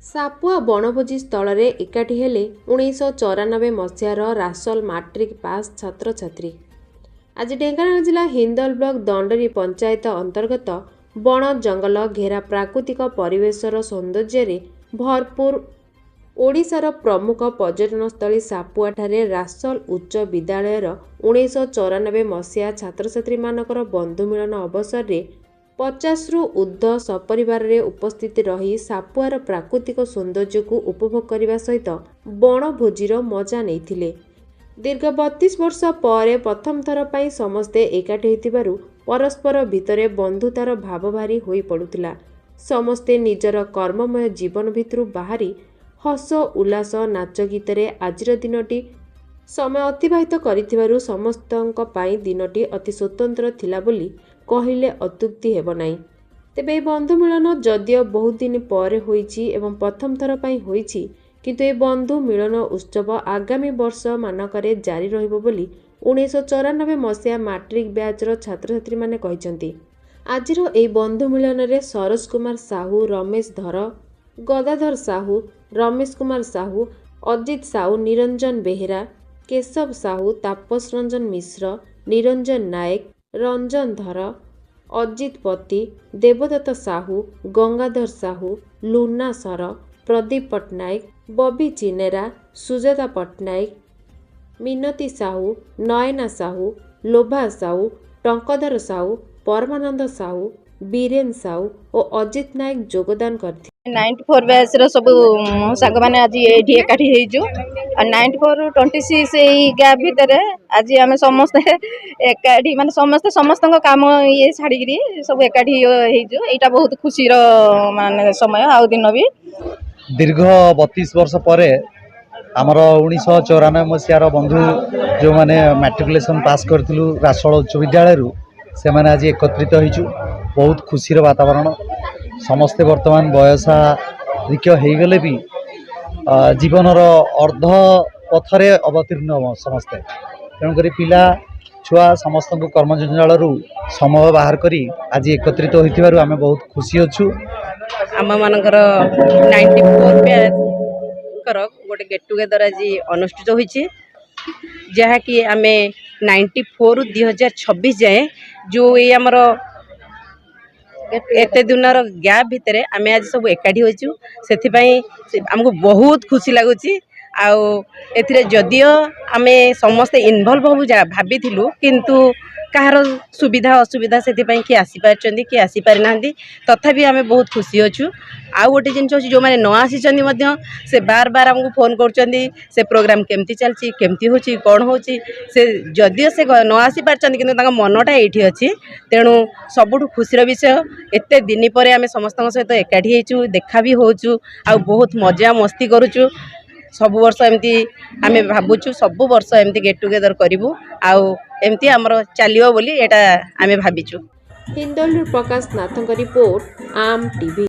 ସାପୁଆ ବଣଭୋଜି ସ୍ଥଳରେ ଏକାଠି ହେଲେ 1994 ମସିହାର ରାସଲ ମାଟ୍ରିକ ପାସ୍ ଛାତ୍ରଛାତ୍ରୀ। ଆଜି ଢେଙ୍କାନାଳ ଜିଲ୍ଲା ହିନ୍ଦଲ ବ୍ଲକ ଦଣ୍ଡରୀ ପଞ୍ଚାୟତ ଅନ୍ତର୍ଗତ ବଣ ଜଙ୍ଗଲ ଘେରା ପ୍ରାକୃତିକ ପରିବେଶର ସୌନ୍ଦର୍ଯ୍ୟରେ ଭରପୁର ଓଡ଼ିଶାର ପ୍ରମୁଖ ପର୍ଯ୍ୟଟନସ୍ଥଳୀ ସାପୁଆଠାରେ ରାସଲ ଉଚ୍ଚ ବିଦ୍ୟାଳୟର 1994 ମସିହା ଛାତ୍ରଛାତ୍ରୀମାନଙ୍କର ବନ୍ଧୁମିଳନ ଅବସରରେ 50ରୁ ଉର୍ଦ୍ଧ୍ୱ ସପରିବାରରେ ଉପସ୍ଥିତ ରହି ସାପୁଆର ପ୍ରାକୃତିକ ସୌନ୍ଦର୍ଯ୍ୟକୁ ଉପଭୋଗ କରିବା ସହିତ ବଣଭୋଜିର ମଜା ନେଇଥିଲେ। ଦୀର୍ଘ 32 ବର୍ଷ ପରେ ପ୍ରଥମ ଥର ପାଇଁ ସମସ୍ତେ ଏକାଠି ହୋଇଥିବାରୁ ପରସ୍ପର ଭିତରେ ବନ୍ଧୁତାର ଭାବ ଭାରି ହୋଇପଡ଼ୁଥିଲା। ସମସ୍ତେ ନିଜର କର୍ମମୟ ଜୀବନ ଭିତରୁ ବାହାରି ହସ ଉଲ୍ଲାସ ନାଚ ଗୀତରେ ଆଜିର ଦିନଟି ସମୟ ଅତିବାହିତ କରିଥିବାରୁ ସମସ୍ତଙ୍କ ପାଇଁ ଦିନଟି ଅତି ସ୍ୱତନ୍ତ୍ର ଥିଲା ବୋଲି କହିଲେ ଅତ୍ୟୁକ୍ତି ହେବ ନାହିଁ। ତେବେ ଏହି ବନ୍ଧୁ ମିଳନ ଯଦିଓ ବହୁତ ଦିନ ପରେ ହୋଇଛି ଏବଂ ପ୍ରଥମ ଥର ପାଇଁ ହୋଇଛି, କିନ୍ତୁ ଏହି ବନ୍ଧୁ ମିଳନ ଉତ୍ସବ ଆଗାମୀ ବର୍ଷ ମାନଙ୍କରେ ଜାରି ରହିବ ବୋଲି 1994 ମସିହା ମାଟ୍ରିକ ବ୍ୟାଚର ଛାତ୍ରଛାତ୍ରୀମାନେ କହିଛନ୍ତି। ଆଜିର ଏହି ବନ୍ଧୁ ମିଳନରେ ସରୋଜ କୁମାର ସାହୁ, ରମେଶ ଧର, ଗଦାଧର ସାହୁ, ରମେଶ କୁମାର ସାହୁ, ଅଜିତ ସାହୁ, ନିରଞ୍ଜନ ବେହେରା, କେଶବ ସାହୁ, ତାପସ ରଞ୍ଜନ ମିଶ୍ର, ନିରଞ୍ଜନ ନାୟକ, ରଞ୍ଜନ ଧର, ଅଜିତ ପତି, ଦେବଦତ୍ତ ସାହୁ, ଗଙ୍ଗାଧର ସାହୁ, ଲୁନା ସର, ପ୍ରଦୀପ ପଟ୍ଟନାୟକ, ବବି ଚିନେରା, ସୁଜାତା ପଟ୍ଟନାୟକ, ମିନତୀ ସାହୁ, ନୟନା ସାହୁ, ଲୋଭା ସାହୁ, ଟଙ୍କଧର ସାହୁ, ପରମାନନ୍ଦ ସାହୁ, ବୀରେନ ସାହୁ ଓ ଅଜିତ ନାୟକ ଯୋଗଦାନ କରିଥିଲେ। 94 ବ୍ୟାଚର ସବୁ ସାଙ୍ଗମାନେ ଆଜି ଏଇଠି ଏକାଠି ହେଇଛୁ। 94 ରୁ 26 ଏଇ ଗ୍ୟାପ୍ ଭିତରେ ଆଜି ଆମେ ସମସ୍ତେ ଏକାଠି ମାନେ ସମସ୍ତଙ୍କ କାମ ଇଏ ଛାଡ଼ିକିରି ସବୁ ଏକାଠି ହେଇଛୁ। ଏଇଟା ବହୁତ ଖୁସିର ମାନେ ସମୟ ଆଉ ଦିନ ବି। ଦୀର୍ଘ 32 ବର୍ଷ ପରେ ଆମର 1994 ମସିହାର ବନ୍ଧୁ ଯେଉଁମାନେ ମାଟ୍ରିକୁଲେସନ୍ ପାସ୍ କରିଥିଲୁ ରାସଳ ଉଚ୍ଚ ବିଦ୍ୟାଳୟରୁ, ସେମାନେ ଆଜି ଏକତ୍ରିତ ହେଇଛୁ। ବହୁତ ଖୁସିର ବାତାବରଣ। ସମସ୍ତେ ବର୍ତ୍ତମାନ ବୟସାଧିକ୍ୟ ହେଇଗଲେ ବି ଜୀବନର ଅର୍ଦ୍ଧ ପଥରେ ଅବତୀର୍ଣ୍ଣ ସମସ୍ତେ। ତେଣୁକରି ପିଲା ଛୁଆ ସମସ୍ତଙ୍କୁ କର୍ମଜଞ୍ଜାଳରୁ ସମୟ ବାହାର କରି ଆଜି ଏକତ୍ରିତ ହୋଇଥିବାରୁ ଆମେ ବହୁତ ଖୁସି ଅଛୁ। ଆମମାନଙ୍କର 94 ବ୍ୟାଚର ଗୋଟେ ଗେଟ୍ ଟୁଗେଦର ଆଜି ଅନୁଷ୍ଠିତ ହୋଇଛି, ଯାହାକି ଆମେ 94ରୁ 2026 ଯାଏଁ ଯେଉଁ ଏଇ ଆମର ଏତେ ଦିନର ଗ୍ୟାପ୍ ଭିତରେ ଆମେ ଆଜି ସବୁ ଏକାଠି ହୋଇଛୁ। ସେଥିପାଇଁ ଆମକୁ ବହୁତ ଖୁସି ଲାଗୁଛି। ଆଉ ଏଥିରେ ଯଦିଓ ଆମେ ସମସ୍ତେ ଇନଭଲ୍ଭ ହେବୁ ଭାବିଥିଲୁ, କିନ୍ତୁ କାହାର ସୁବିଧା ଅସୁବିଧା ସେଥିପାଇଁ କିଏ ଆସିପାରିଛନ୍ତି କିଏ ଆସିପାରିନାହାନ୍ତି। ତଥାପି ଆମେ ବହୁତ ଖୁସି ଅଛୁ। ଆଉ ଗୋଟେ ଜିନିଷ ହେଉଛି, ଯେଉଁମାନେ ନ ଆସିଛନ୍ତି ମଧ୍ୟ ସେ ବାର ଆମକୁ ଫୋନ୍ କରୁଛନ୍ତି, ସେ ପ୍ରୋଗ୍ରାମ୍ କେମିତି ଚାଲିଛି, କେମିତି ହେଉଛି, କ'ଣ ହେଉଛି। ସେ ଯଦିଓ ସେ ନ ଆସିପାରିଛନ୍ତି, କିନ୍ତୁ ତାଙ୍କ ମନଟା ଏଇଠି ଅଛି। ତେଣୁ ସବୁଠୁ ଖୁସିର ବିଷୟ, ଏତେ ଦିନ ପରେ ଆମେ ସମସ୍ତଙ୍କ ସହିତ ଏକାଠି ହେଇଛୁ, ଦେଖା ବି ହେଉଛୁ, ଆଉ ବହୁତ ମଜା ମସ୍ତି କରୁଛୁ। ସବୁ ବର୍ଷ ଏମିତି ଆମେ ଭାବୁଛୁ, ସବୁ ବର୍ଷ ଏମିତି ଗେଟ୍ ଟୁଗେଦର କରିବୁ, ଆଉ ଏମିତି ଆମର ଚାଲିବ ବୋଲି ଏଇଟା ଆମେ ଭାବିଛୁ। ହିନ୍ଦଲରୁ ପ୍ରକାଶ ନାଥଙ୍କ ରିପୋର୍ଟ, ଆମ ଟିଭି।